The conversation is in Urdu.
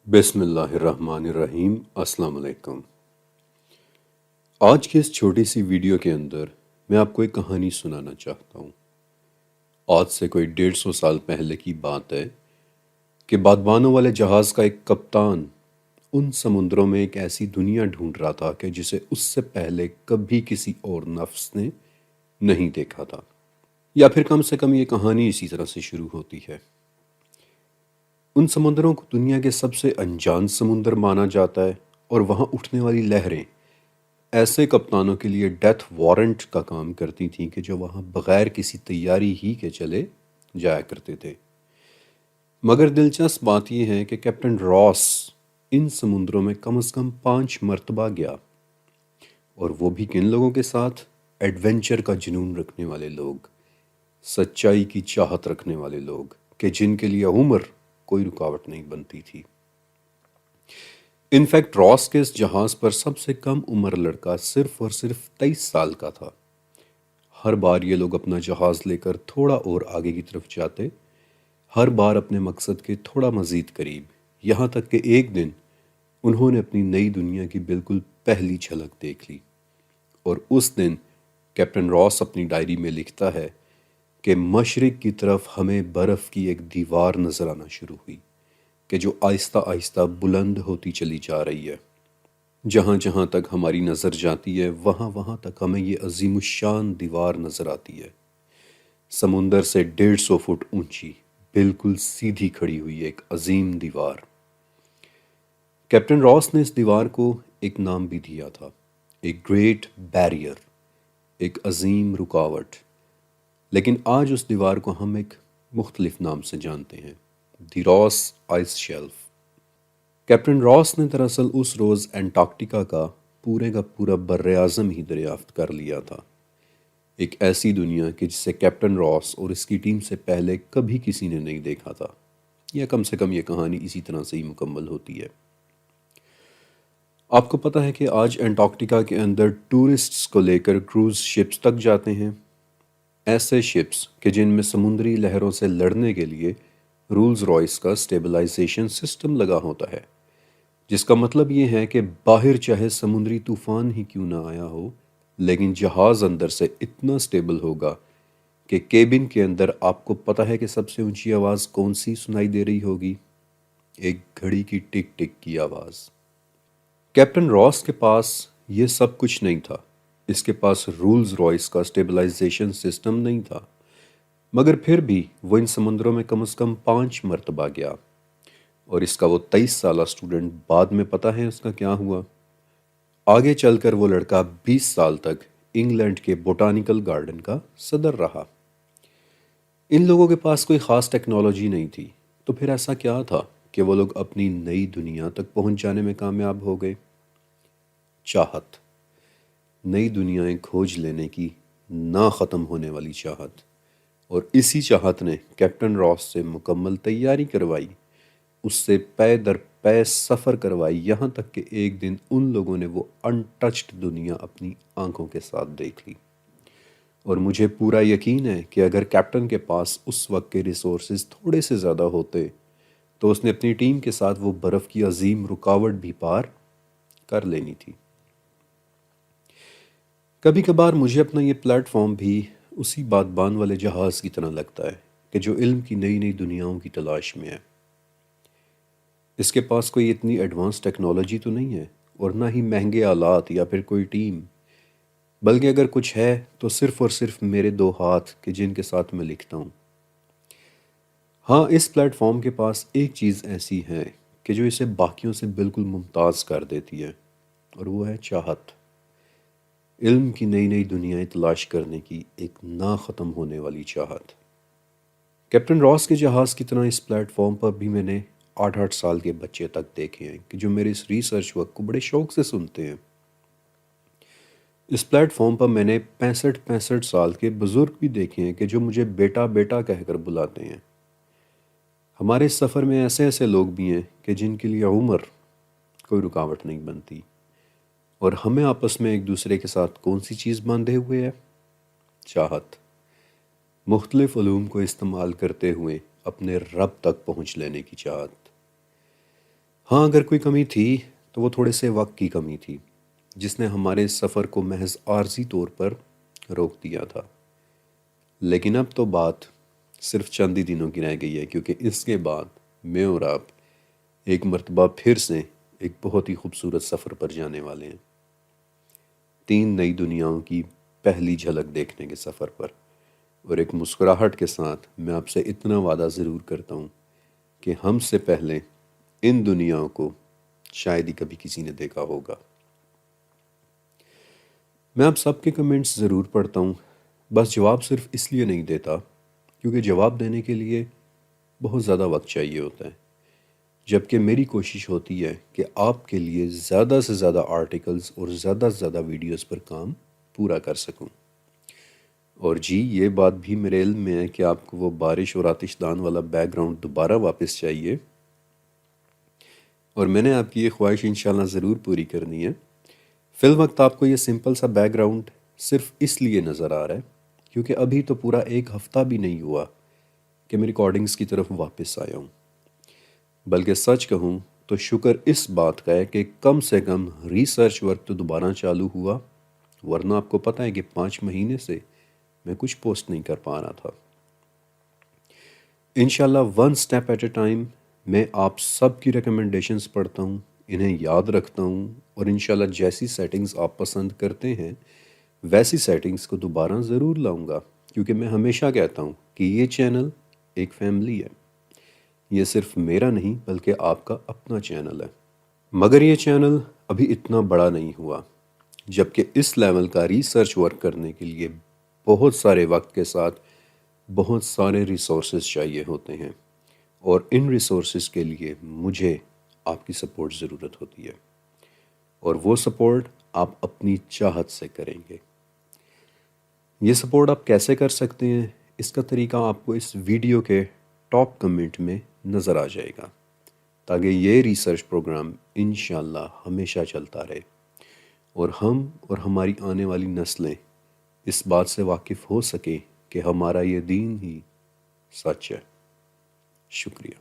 بسم اللہ الرحمن الرحیم۔ السلام علیکم۔ آج کے اس چھوٹی سی ویڈیو کے اندر میں آپ کو ایک کہانی سنانا چاہتا ہوں۔ آج سے کوئی 150 سال پہلے کی بات ہے کہ بادبانوں والے جہاز کا ایک کپتان ان سمندروں میں ایک ایسی دنیا ڈھونڈ رہا تھا کہ جسے اس سے پہلے کبھی کسی اور نفس نے نہیں دیکھا تھا، یا پھر کم سے کم یہ کہانی اسی طرح سے شروع ہوتی ہے۔ ان سمندروں کو دنیا کے سب سے انجان سمندر مانا جاتا ہے، اور وہاں اٹھنے والی لہریں ایسے کپتانوں کے لیے ڈیتھ وارنٹ کا کام کرتی تھیں کہ جو وہاں بغیر کسی تیاری ہی کے چلے جایا کرتے تھے۔ مگر دلچسپ بات یہ ہے کہ کیپٹن راس ان سمندروں میں کم از کم 5 مرتبہ گیا، اور وہ بھی کن لوگوں کے ساتھ؟ ایڈونچر کا جنون رکھنے والے لوگ، سچائی کی چاہت رکھنے والے لوگ، کہ جن کے لیے عمر کوئی رکاوٹ نہیں بنتی تھی۔ انفیکٹ راس کے اس جہاز پر سب سے کم عمر لڑکا صرف اور صرف 23 سال کا تھا۔ ہر بار یہ لوگ اپنا جہاز لے کر تھوڑا اور آگے کی طرف جاتے، ہر بار اپنے مقصد کے تھوڑا مزید قریب، یہاں تک کہ ایک دن انہوں نے اپنی نئی دنیا کی بالکل پہلی جھلک دیکھ لی۔ اور اس دن کیپٹن راس اپنی ڈائری میں لکھتا ہے کہ مشرق کی طرف ہمیں برف کی ایک دیوار نظر آنا شروع ہوئی، کہ جو آہستہ آہستہ بلند ہوتی چلی جا رہی ہے۔ جہاں جہاں تک ہماری نظر جاتی ہے وہاں وہاں تک ہمیں یہ عظیم الشان دیوار نظر آتی ہے، سمندر سے 150 فٹ اونچی، بالکل سیدھی کھڑی ہوئی ایک عظیم دیوار۔ کیپٹن راس نے اس دیوار کو ایک نام بھی دیا تھا، ایک گریٹ بیریئر، ایک عظیم رکاوٹ۔ لیکن آج اس دیوار کو ہم ایک مختلف نام سے جانتے ہیں، دی راس آئس شیلف۔ کیپٹن راس نے دراصل اس روز انٹارکٹیکا کا پورا بر اعظم ہی دریافت کر لیا تھا، ایک ایسی دنیا کہ جسے کیپٹن راس اور اس کی ٹیم سے پہلے کبھی کسی نے نہیں دیکھا تھا، یا کم سے کم یہ کہانی اسی طرح سے ہی مکمل ہوتی ہے۔ آپ کو پتہ ہے کہ آج انٹارکٹیکا کے اندر ٹورسٹس کو لے کر کروز شپس تک جاتے ہیں، ایسے شپس کہ جن میں سمندری لہروں سے لڑنے کے لیے رولز رائس کا سٹیبلائزیشن سسٹم لگا ہوتا ہے، جس کا مطلب یہ ہے کہ باہر چاہے سمندری طوفان ہی کیوں نہ آیا ہو، لیکن جہاز اندر سے اتنا سٹیبل ہوگا کہ کیبن کے اندر آپ کو پتہ ہے کہ سب سے اونچی آواز کون سی سنائی دے رہی ہوگی؟ ایک گھڑی کی ٹک ٹک کی آواز۔ کیپٹن راس کے پاس یہ سب کچھ نہیں تھا، اس کے پاس رولز رائس کا سٹیبلائزیشن سسٹم نہیں تھا، مگر پھر بھی وہ ان سمندروں میں کم از کم 5 مرتبہ گیا۔ اور اس کا وہ 23 سالہ سٹوڈنٹ بعد میں پتہ ہے اس کا کیا ہوا؟ آگے چل کر وہ لڑکا 20 سال تک انگلینڈ کے بوٹانیکل گارڈن کا صدر رہا۔ ان لوگوں کے پاس کوئی خاص ٹیکنالوجی نہیں تھی، تو پھر ایسا کیا تھا کہ وہ لوگ اپنی نئی دنیا تک پہنچ جانے میں کامیاب ہو گئے؟ چاہت، نئی دنیایں کھوج لینے کی نہ ختم ہونے والی چاہت، اور اسی چاہت نے کیپٹن راس سے مکمل تیاری کروائی، اس سے پے در پے سفر کروائی، یہاں تک کہ ایک دن ان لوگوں نے وہ انٹچڈ دنیا اپنی آنکھوں کے ساتھ دیکھ لی۔ اور مجھے پورا یقین ہے کہ اگر کیپٹن کے پاس اس وقت کے ریسورسز تھوڑے سے زیادہ ہوتے تو اس نے اپنی ٹیم کے ساتھ وہ برف کی عظیم رکاوٹ بھی پار کر لینی تھی۔ کبھی کبھار مجھے اپنا یہ پلیٹ فارم بھی اسی بادبان والے جہاز کی طرح لگتا ہے کہ جو علم کی نئی نئی دنیاؤں کی تلاش میں ہے۔ اس کے پاس کوئی اتنی ایڈوانس ٹیکنالوجی تو نہیں ہے، اور نہ ہی مہنگے آلات یا پھر کوئی ٹیم، بلکہ اگر کچھ ہے تو صرف اور صرف میرے 2 ہاتھ کہ جن کے ساتھ میں لکھتا ہوں۔ ہاں، اس پلیٹ فارم کے پاس ایک چیز ایسی ہے کہ جو اسے باقیوں سے بالکل ممتاز کر دیتی ہے، اور وہ ہے چاہت، علم کی نئی نئی دنیایں تلاش کرنے کی ایک نہ ختم ہونے والی چاہت۔ کیپٹن راس کے جہاز کی طرح اس پلیٹ فارم پر بھی میں نے 8 سال کے بچے تک دیکھے ہیں کہ جو میرے اس ریسرچ ورک کو بڑے شوق سے سنتے ہیں۔ اس پلیٹ فارم پر میں نے 65 سال کے بزرگ بھی دیکھے ہیں کہ جو مجھے بیٹا بیٹا کہہ کر بلاتے ہیں۔ ہمارے اس سفر میں ایسے ایسے لوگ بھی ہیں کہ جن کے لیے عمر کوئی رکاوٹ نہیں بنتی، اور ہمیں آپس میں ایک دوسرے کے ساتھ کون سی چیز باندھے ہوئے ہے؟ چاہت، مختلف علوم کو استعمال کرتے ہوئے اپنے رب تک پہنچ لینے کی چاہت۔ ہاں اگر کوئی کمی تھی تو وہ تھوڑے سے وقت کی کمی تھی جس نے ہمارے سفر کو محض عارضی طور پر روک دیا تھا، لیکن اب تو بات صرف چند ہی دنوں کی رہ گئی ہے، کیونکہ اس کے بعد میں اور آپ ایک مرتبہ پھر سے ایک بہت ہی خوبصورت سفر پر جانے والے ہیں، 3 نئی دنیاؤں کی پہلی جھلک دیکھنے کے سفر پر۔ اور ایک مسکراہٹ کے ساتھ میں آپ سے اتنا وعدہ ضرور کرتا ہوں کہ ہم سے پہلے ان دنیاؤں کو شاید ہی کبھی کسی نے دیکھا ہوگا۔ میں آپ سب کے کمنٹس ضرور پڑھتا ہوں، بس جواب صرف اس لیے نہیں دیتا کیونکہ جواب دینے کے لیے بہت زیادہ وقت چاہیے ہوتا ہے، جبکہ میری کوشش ہوتی ہے کہ آپ کے لیے زیادہ سے زیادہ آرٹیکلز اور زیادہ سے زیادہ ویڈیوز پر کام پورا کر سکوں۔ اور جی یہ بات بھی میرے علم میں ہے کہ آپ کو وہ بارش اور آتش دان والا بیک گراؤنڈ دوبارہ واپس چاہیے، اور میں نے آپ کی یہ خواہش انشاءاللہ ضرور پوری کرنی ہے۔ فی الوقت آپ کو یہ سمپل سا بیک گراؤنڈ صرف اس لیے نظر آ رہا ہے کیونکہ ابھی تو پورا 1 ہفتہ بھی نہیں ہوا کہ میں ریکارڈنگز کی طرف واپس آیا ہوں، بلکہ سچ کہوں تو شکر اس بات کا ہے کہ کم سے کم ریسرچ ورک تو دوبارہ چالو ہوا، ورنہ آپ کو پتہ ہے کہ 5 مہینے سے میں کچھ پوسٹ نہیں کر پا رہا تھا۔ انشاءاللہ one step at a time میں آپ سب کی ریکمنڈیشنز پڑھتا ہوں، انہیں یاد رکھتا ہوں، اور انشاءاللہ جیسی سیٹنگز آپ پسند کرتے ہیں ویسی سیٹنگز کو دوبارہ ضرور لاؤں گا، کیونکہ میں ہمیشہ کہتا ہوں کہ یہ چینل ایک فیملی ہے، یہ صرف میرا نہیں بلکہ آپ کا اپنا چینل ہے۔ مگر یہ چینل ابھی اتنا بڑا نہیں ہوا، جبکہ اس لیول کا ریسرچ ورک کرنے کے لیے بہت سارے وقت کے ساتھ بہت سارے ریسورسز چاہیے ہوتے ہیں، اور ان ریسورسز کے لیے مجھے آپ کی سپورٹ ضرورت ہوتی ہے، اور وہ سپورٹ آپ اپنی چاہت سے کریں گے۔ یہ سپورٹ آپ کیسے کر سکتے ہیں، اس کا طریقہ آپ کو اس ویڈیو کے ٹاپ کمنٹ میں نظر آ جائے گا، تاکہ یہ ریسرچ پروگرام انشاءاللہ ہمیشہ چلتا رہے، اور ہم اور ہماری آنے والی نسلیں اس بات سے واقف ہو سکیں کہ ہمارا یہ دین ہی سچ ہے۔ شکریہ۔